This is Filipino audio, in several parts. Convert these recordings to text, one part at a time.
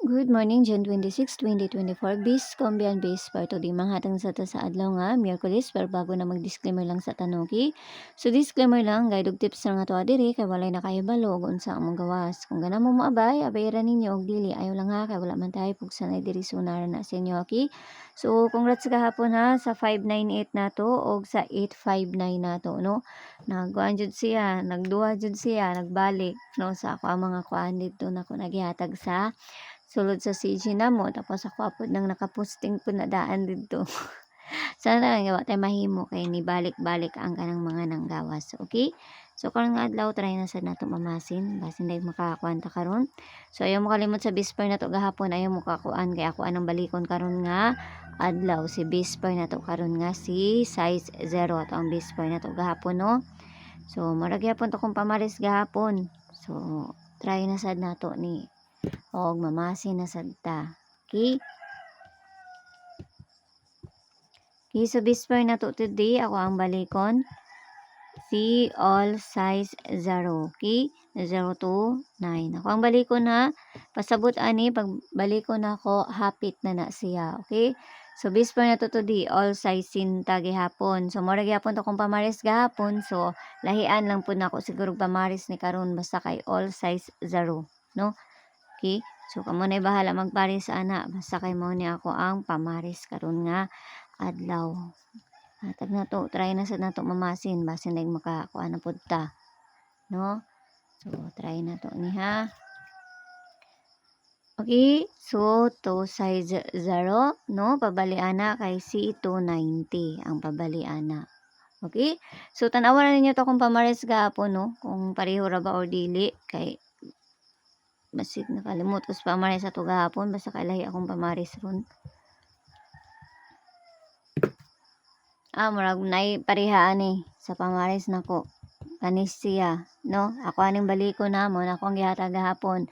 Good morning, June 26, 2024. Bis, Colombian base parto di manghatang sa ta sa adlaw nga, Miyerkules, pero bago na mag-disclaimer lang sa tanuki. So, disclaimer lang, guide og tips lang ato adiri, kay walay na kayo balo, kung unsa among gawas. Kung gana mo maabay, abayran ninyo og dili, ayaw lang ha, kay wala man tayo, pugsa na diri sunaran na sa inyo, okay? So, congrats gahapon ha, sa 598 nato, og sa 859 nato, no? Nagkuan jud siya, nagduha jud siya, nagbalik, no? Sa ako ang mga kuan dito na ko nagihatag sa sulod sa CG namo tapos ako apod nang nakaposting po na daan dito. Sana nga wa tay mahimo kay ni balik-balik ang kanang mga nanggawas. Okay? So karon nga adlaw try na sad nato mamasin basin dai makakuanta karon. So ayaw mo kalimot sa bisper nato gahapon, ayaw mo kakuan kay ako anang balikon karon nga adlaw si bisper nato karon nga si size 0 ato ang bisper nato gahapon no. So murag gyapon to kung pamaris gahapon. So try na sad nato ni og mamasin na sad ta. Okay? Okay, so bisper na to today, ako ang balikon. Si all size 0. Okay? 0 to 9. Ako ang balikon ha. Pasabot ani, pag balikon ako, hapit na siya. Okay? So, bisper na to today, all size sinta gihapon. So, mora gihapon to kung pamaris gahapon. So, lahian lang po na ako siguro pamaris ni karon basta kay all size 0. No? Okay? So, kamo na bahala magparis ana. Basta kay mo ni ako ang pamaris karon nga adlaw. Hatag na to, try na sad nato mamasin basin dag makakuha na pud ta. No? So, try na to ni ha. Okay, so to size 0, no? Pabaliana kay C290 ang pabaliana. Okay? So, tanawan ninyo to kung pamaris gahapon, no? Kung pareho ra ba or dili kay basig nakalimot us pamaris sa to gahapon basta kay lahi akong pamaris ron. Murag nay parehaan ni sa pamaris nako. Kanis siya, no? Ako aning baliko namon, ako ang gihatag gahapon.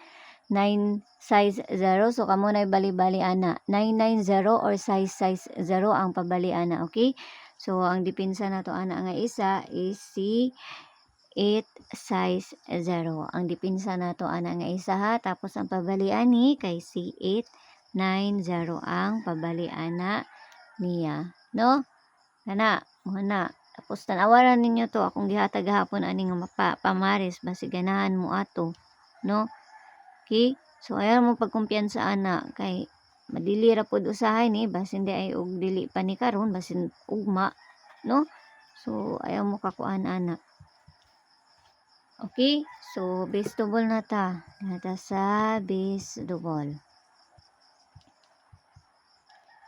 9 size 0, so kamo nay bali-bali ana. 990 or size 0 ang pabali ana, okay? So ang dipinsa nato ana nga isa is si 8 size 0. Ang dipinsa nato ana nga isa ha, tapos ang pabalian ni kay si 890 ang pabalian na niya, no? Kana, muna. Tapos tanawaran ninyo to akong gihatag gahapon ani nga pamaris basi ganahan mo ato, no? Okay? So ayaw mo pagkumpiyansa ana kay madili ra pud usahay ni basin di ay og dili pa ni karon basin ugma, no? So ayaw mo kakuan ana. Okay? So base double na ta. Nata sa base double.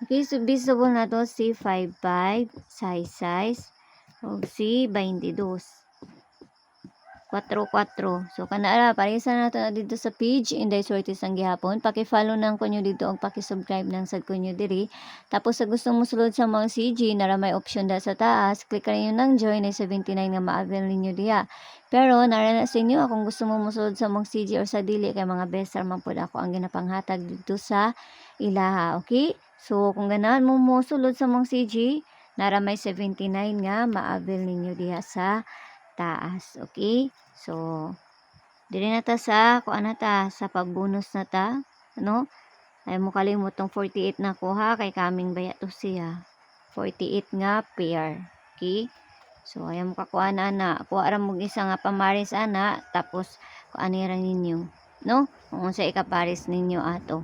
Okay, so visible na to si 55 size o si 22 4-4. So kanara parisa na to dito sa page Inday Sortes ang gihapon. Paki-follow nang kunyo dito og paki-subscribe nang sad kunyo diri. Tapos sa gusto mo sulod sa mga CG nara may option da sa taas, click ra niyo nang join ay 79 nga ma-avail ninyo diha. Pero nara na sa inyo kung gusto mo mosulod sa mga CG or sa dili kay mga bestar man pud ako ang ginapanghatag dito sa ilaha, okay? So, kung ganahan mo mosulod sa mong CG, nara may 79 nga ma-avail ninyo diha sa taas. Okay? So, dili na ta sa, kuan na ta, sa pagbonus na ta. Ano? Ay mo kalimot tong 48 na ko ha, kay kaming baya to siya. 48 nga pair. Okay? So, ayaw mo kakuha na ana. Kuha ra mo isa nga pamaris ana, tapos kuan ra ninyo. No? Kung unsa ikaparis ninyo ato.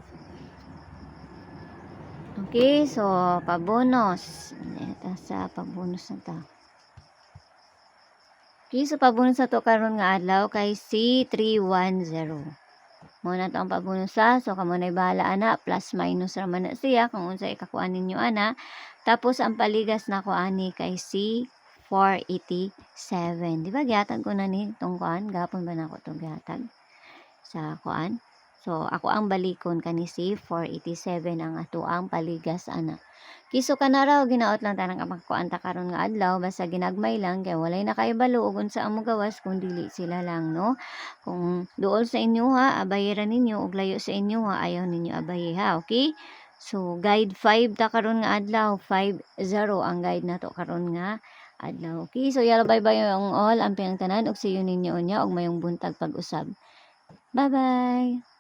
Okay, so pabonus. Ito sa pabonus na ta. Okay, so pabonus na to karon nga adlaw kay C310. Muna to ang pabonus ha. So kamo nay bahala ana, plus minus ra man na siya kung unsa ikakuan ninyo ana. Tapos ang paligas na ko ani kay C487. Di ba gihatag ko na ni tong kuan? Gapon ba nako tong gihatag sa kuan? So, ako ang balikon kani si 487 ang ato ang paligas ana. Kiso ka na raw, ginaot lang tanang kapagkuanta karon nga adlaw, basta ginagmay lang, kaya walay na kayo baluogon sa amo gawas kung dili sila lang, no? Kung dool sa inyo ha, abayiran ninyo, ug layo sa inyo ha, ayaw ninyo abayi ha, okay? So, guide 5 ta karon nga adlaw, 50 ang guide na to karon nga adlaw. Okay, so yala bye-bye ang all, ang pinangtanan, ug see you ninyo unya, ug mayong buntag pag-usab. Bye-bye!